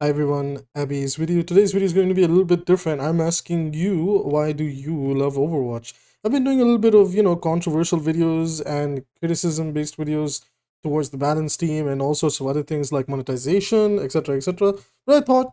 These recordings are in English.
Hi everyone, Abby's video. Today's video is going to be a little bit different. I'm asking you, why do you love Overwatch? I've been doing a little bit of, controversial videos and criticism-based videos towards the balance team and all sorts of other things like monetization, etc., etc. But I thought,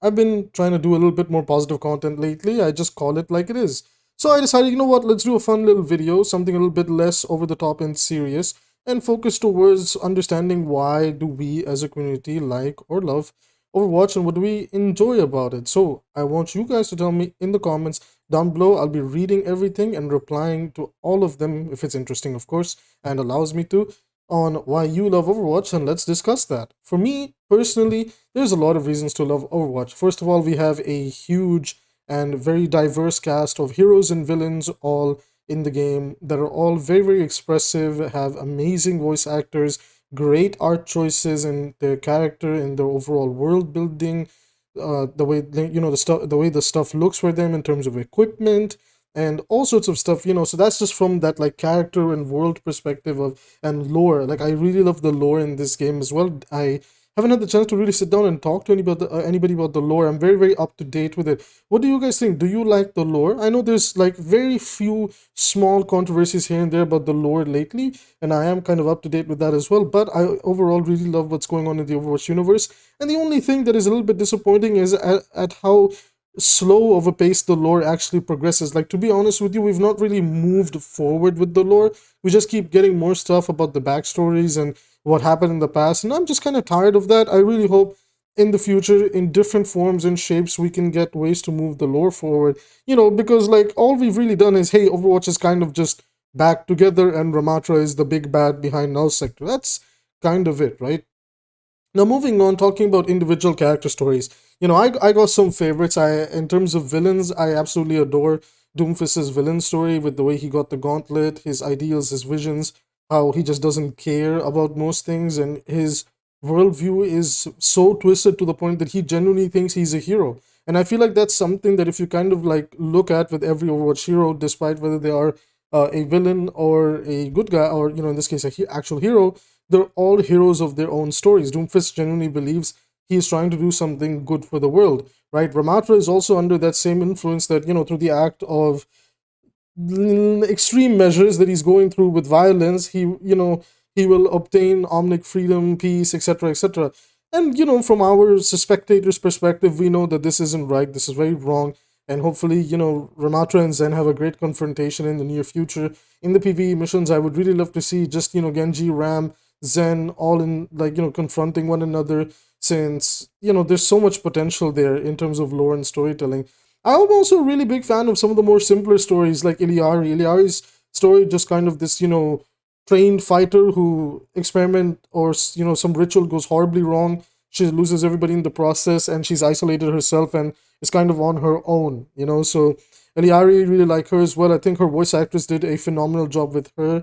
I've been trying to do a little bit more positive content lately. I just call it like it is. So I decided, you know what, let's do a fun little video, something a little bit less over the top and serious, and focus towards understanding why do we as a community like or love Overwatch and what do we enjoy about it. So I want you guys to tell me in the comments down below. I'll be reading everything and replying to all of them if it's interesting, of course, and allows me to, on why you love Overwatch, and let's discuss that. For me personally, there's a lot of reasons to love Overwatch. First of all, we have a huge and very diverse cast of heroes and villains all in the game that are all very, very expressive, have amazing voice actors, great art choices in their character and their overall world building, the way the way the stuff looks for them in terms of equipment and all sorts of stuff. So that's just from that like character and world perspective of and lore. Like I really love the lore in this game as well. I haven't had the chance to really sit down and talk to anybody about the lore. I'm very, very up to date with it. What do you guys think? Do you like the lore? I know there's like very few small controversies here and there about the lore lately, and I am kind of up to date with that as well. But I overall really love what's going on in the Overwatch universe. And the only thing that is a little bit disappointing is at how slow of a pace the lore actually progresses. Like, to be honest with you, we've not really moved forward with the lore. We just keep getting more stuff about the backstories and what happened in the past, and I'm just kind of tired of that. I really hope in the future, in different forms and shapes, we can get ways to move the lore forward. Because like all we've really done is, hey, Overwatch is kind of just back together and Ramatra is the big bad behind Null Sector. That's kind of it, right? Now, moving on, talking about individual character stories. I got some favorites. In terms of villains, I absolutely adore Doomfist's villain story with the way he got the gauntlet, his ideals, his visions, how he just doesn't care about most things, and his worldview is so twisted to the point that he genuinely thinks he's a hero. And I feel like that's something that if you kind of like look at with every Overwatch hero, despite whether they are a villain or a good guy, or in this case, a actual hero, they're all heroes of their own stories. Doomfist genuinely believes he is trying to do something good for the world, right? Ramatra is also under that same influence that, through the act of extreme measures that he's going through with violence, he will obtain omnic freedom, peace, etc., etc. And, from our spectators' perspective, we know that this isn't right, this is very wrong, and hopefully, Ramatra and Zen have a great confrontation in the near future. In the PvE missions, I would really love to see just, Genji, Ram, Zen all in, like, confronting one another, since, there's so much potential there in terms of lore and storytelling. I'm also a really big fan of some of the more simpler stories like 𝐒𝐈𝐈𝐓𝐄𝐇. 𝐒𝐒𝐈𝐈𝐓𝐄𝐇 story, just kind of this, trained fighter who experiment or, some ritual goes horribly wrong. She loses everybody in the process and she's isolated herself and is kind of on her own, So 𝐒𝐈𝐈𝐓𝐄𝐇, really like her as well. I think her voice actress did a phenomenal job with her.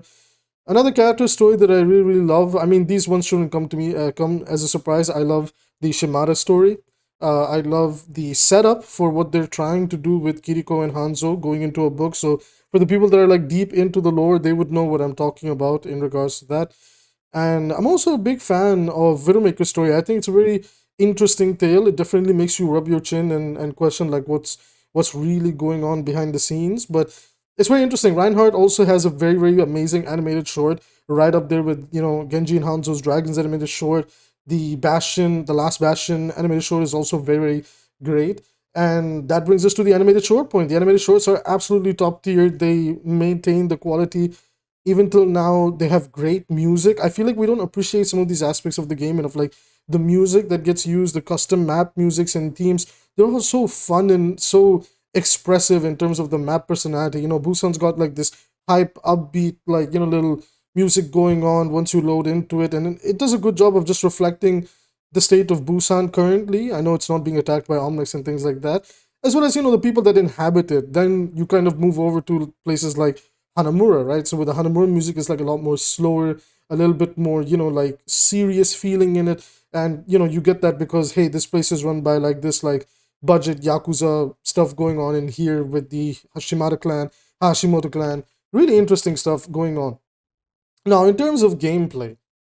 Another character story that I really, really love. I mean, these ones shouldn't come as a surprise. I love the Shimada story. I love the setup for what they're trying to do with Kiriko and Hanzo going into a book. So for the people that are like deep into the lore, they would know what I'm talking about in regards to that. And I'm also a big fan of Widowmaker's story. I think it's a very interesting tale. It definitely makes you rub your chin and question like what's really going on behind the scenes. But it's very interesting. Reinhardt also has a very, very amazing animated short right up there with, Genji and Hanzo's Dragons animated short. The Bastion, the Last Bastion animated short is also very, very great. And that brings us to the animated short point. The animated shorts are absolutely top tier. They maintain the quality even till now. They have great music. I feel like we don't appreciate some of these aspects of the game enough, like the music that gets used, the custom map musics and themes. They're all so fun and so expressive in terms of the map personality. Busan's got like this hype, upbeat, like, little music going on once you load into it, and it does a good job of just reflecting the state of Busan currently. I know it's not being attacked by Omnics and things like that, as well as, the people that inhabit it. Then you kind of move over to places like Hanamura, right? So with the Hanamura music, is like a lot more slower, a little bit more, like serious feeling in it. And, you get that because, hey, this place is run by like this, like budget Yakuza stuff going on in here with the Hashimoto clan. Really interesting stuff going on. Now, in terms of gameplay,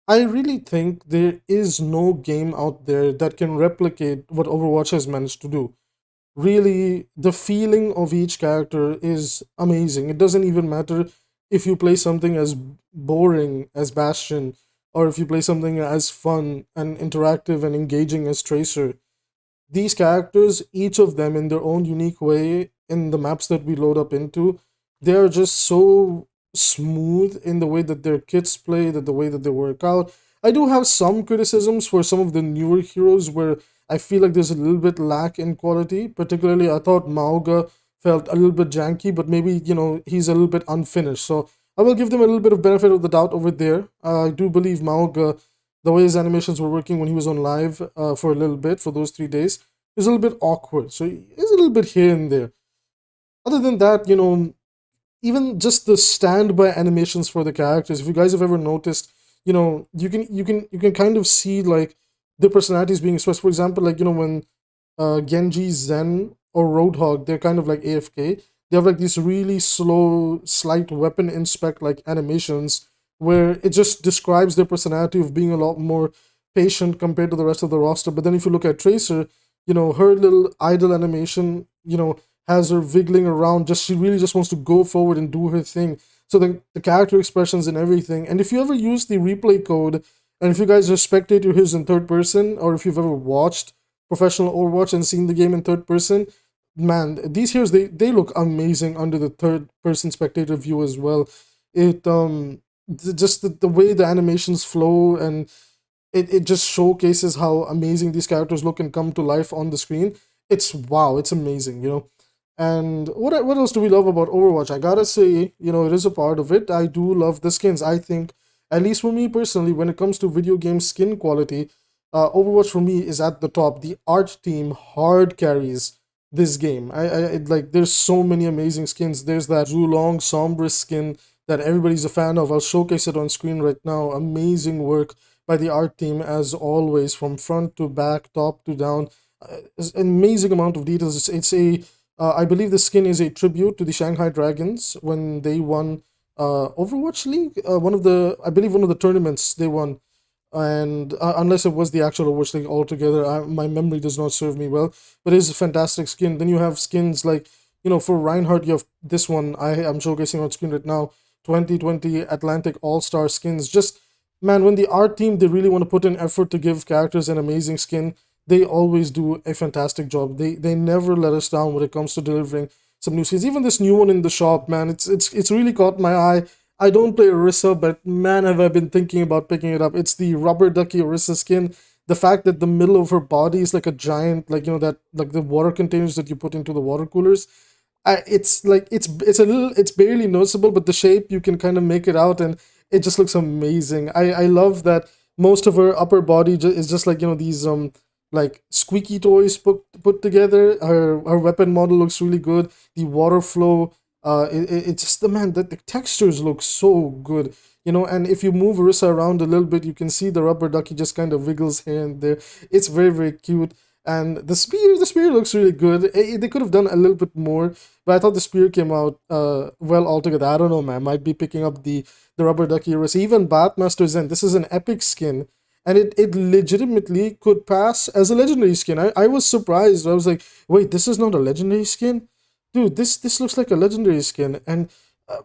I really think there is no game out there that can replicate what Overwatch has managed to do. Really, the feeling of each character is amazing. It doesn't even matter if you play something as boring as Bastion, or if you play something as fun and interactive and engaging as Tracer. These characters, each of them in their own unique way, in the maps that we load up into, they are just so smooth in the way that their kits play, that the way that they work out. I do have some criticisms for some of the newer heroes where I feel like there's a little bit lack in quality. Particularly, I thought Mauga felt a little bit janky, but maybe, he's a little bit unfinished. So I will give them a little bit of benefit of the doubt over there. I do believe Mauga, the way his animations were working when he was on live for a little bit, for those 3 days, is a little bit awkward. So it's a little bit here and there. Other than that, even just the standby animations for the characters, if you guys have ever noticed, you can kind of see like the personalities being expressed. For example, like when Genji, Zen, or Roadhog, they're kind of like AFK. They have like these really slow, slight weapon inspect like animations where it just describes their personality of being a lot more patient compared to the rest of the roster. But then if you look at Tracer, her little idle animation, has her wiggling around. Just she really just wants to go forward and do her thing. So the character expressions and everything. And if you ever use the replay code, and if you guys are spectators in third person, or if you've ever watched professional Overwatch and seen the game in third person, man, these heroes they look amazing under the third person spectator view as well. It just the way the animations flow, and it just showcases how amazing these characters look and come to life on the screen. It's wow, it's amazing. And what else do we love about Overwatch? I gotta say, it is a part of it. I do love the skins. I think, at least for me personally, when it comes to video game skin quality, Overwatch for me is at the top. The art team hard carries this game. Like there's so many amazing skins. There's that Zulong Sombre skin that everybody's a fan of. I'll showcase it on screen right now. Amazing work by the art team as always, from front to back, top to down. It's an amazing amount of details. I believe the skin is a tribute to the Shanghai Dragons when they won Overwatch League. I believe one of the tournaments they won, and unless it was the actual Overwatch League altogether, my memory does not serve me well. But it's a fantastic skin. Then you have skins like, for Reinhardt, you have this one I'm showcasing on screen right now, 2020 Atlantic All Star skins. Just, man, when the art team, they really want to put in effort to give characters an amazing skin, they always do a fantastic job. They never let us down when it comes to delivering some new skins. Even this new one in the shop, man, it's really caught my eye. I don't play Orisa, but man, have I been thinking about picking it up. It's the rubber ducky Orisa skin. The fact that the middle of her body is like a giant, like, that, like the water containers that you put into the water coolers. It's like it's barely noticeable, but the shape, you can kind of make it out, and it just looks amazing. I love that most of her upper body is just like, these like squeaky toys put together. Her weapon model looks really good. The water flow, it's just the textures look so good. And if you move Orisa around a little bit, you can see the rubber ducky just kind of wiggles here and there. It's very, very cute. And the spear looks really good. They could have done a little bit more, but I thought the spear came out well altogether. I don't know, man. Might be picking up the rubber ducky Orisa. Even Bathmaster Zen. This is an epic skin, and it legitimately could pass as a legendary skin. I was surprised. I was like, wait, this is not a legendary skin, dude. This looks like a legendary skin. And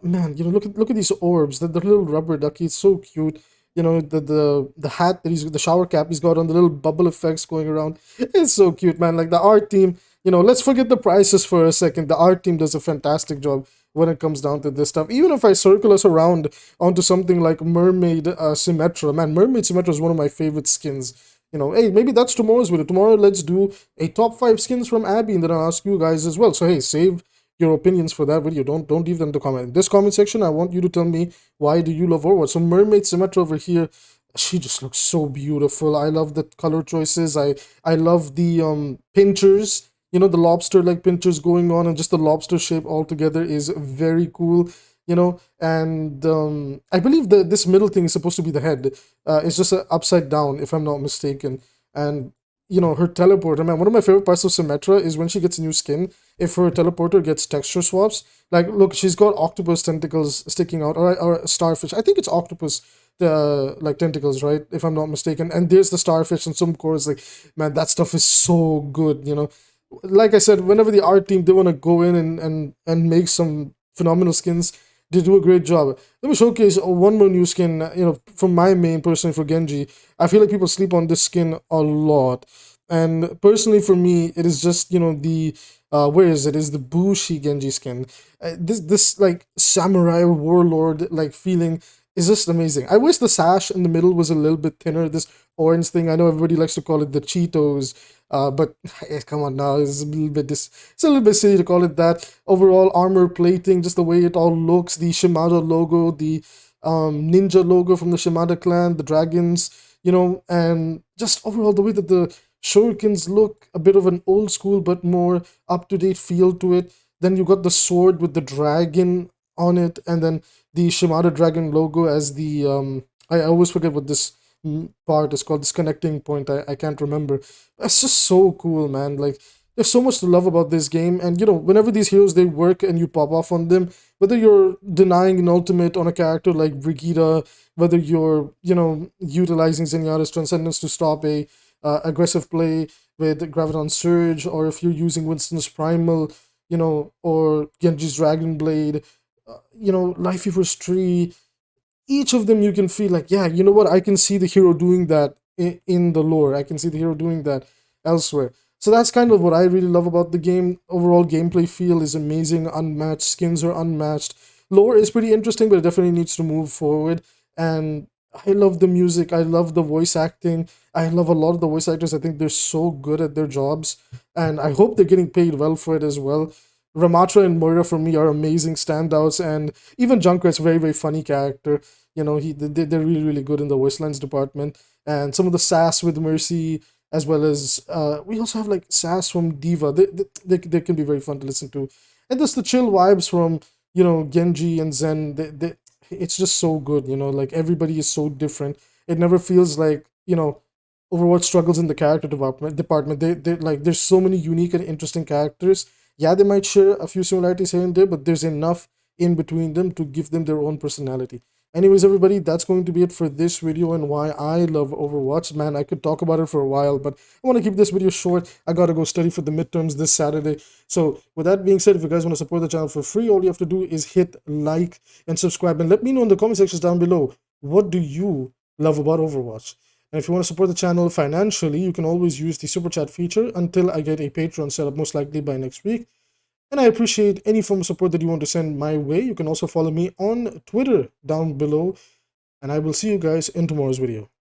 man, look at these orbs. The little rubber ducky. It's so cute. The hat that the shower cap he's got on, the little bubble effects going around. It's so cute, man. Like the art team. Let's forget the prices for a second. The art team does a fantastic job when it comes down to this stuff. Even if I circle us around onto something like Mermaid Symmetra, man, Mermaid Symmetra is one of my favorite skins. Hey, maybe that's tomorrow's video. Tomorrow, let's do a top 5 skins from Abby, and then I'll ask you guys as well. So hey, save your opinions for that video. Don't leave them in the comment. In this comment section, I want you to tell me, why do you love Overwatch? So Mermaid Symmetra over here, she just looks so beautiful. I love the color choices. I love the pinchers. The lobster like pinchers going on, and just the lobster shape altogether is very cool. And I believe that this middle thing is supposed to be the head. It's just upside down, if I'm not mistaken. And her teleporter, man. One of my favorite parts of Symmetra is when she gets a new skin. If her teleporter gets texture swaps, like look, she's got octopus tentacles sticking out, or starfish. I think it's octopus, like tentacles, right? If I'm not mistaken. And there's the starfish and some cores. Like, man, that stuff is so good. Like I said, whenever the art team they want to go in and make some phenomenal skins, they do a great job. Let me showcase one more new skin. From my main personally for Genji. I feel like people sleep on this skin a lot, and personally for me, it is just the where is it? Is the Bushi Genji skin? This like samurai warlord like feeling is just amazing. I wish the sash in the middle was a little bit thinner. This orange thing, I know everybody likes to call it the Cheetos, but come on now, it's a little bit silly to call it that. Overall armor plating, just the way it all looks, the Shimada logo, the ninja logo from the Shimada clan, the dragons, and just overall the way that the shurikens look, a bit of an old school but more up to date feel to it. Then you got the sword with the dragon on it, and then the Shimada dragon logo as the I always forget what this part is called, this connecting point. I can't remember. It's just so cool, man. Like, there's so much to love about this game, and whenever these heroes they work and you pop off on them, whether you're denying an ultimate on a character like Brigitte, whether you're utilizing Zenyatta's transcendence to stop a aggressive play with Graviton Surge, or if you're using Winston's Primal, or Genji's Dragon Blade, Life Eater's Tree, each of them you can feel like, yeah, you know what, I can see the hero doing that in the lore. I can see the hero doing that elsewhere. So that's kind of what I really love about the game. Overall gameplay feel is amazing, unmatched, skins are unmatched. Lore is pretty interesting, but it definitely needs to move forward. And I love the music, I love the voice acting. I love a lot of the voice actors. I think they're so good at their jobs, and I hope they're getting paid well for it as well. Ramatra and Moira for me are amazing standouts, and even Junkrat's very very funny character. They're really really good in the voice lines department, and some of the sass with Mercy, as well as we also have like sass from Diva. They can be very fun to listen to, and just the chill vibes from Genji and Zen. It's just so good. Like everybody is so different. It never feels like Overwatch struggles in the character department. They like, there's so many unique and interesting characters. Yeah, they might share a few similarities here and there, but there's enough in between them to give them their own personality. Anyways, everybody, that's going to be it for this video and why I love Overwatch. Man, I could talk about it for a while, but I want to keep this video short. I gotta go study for the midterms this Saturday. So with that being said, if you guys want to support the channel for free, all you have to do is hit like and subscribe, and let me know in the comment sections down below, what do you love about Overwatch? And if you want to support the channel financially, you can always use the super chat feature until I get a Patreon set up, most likely by next week. And I appreciate any form of support that you want to send my way. You can also follow me on Twitter down below. And I will see you guys in tomorrow's video.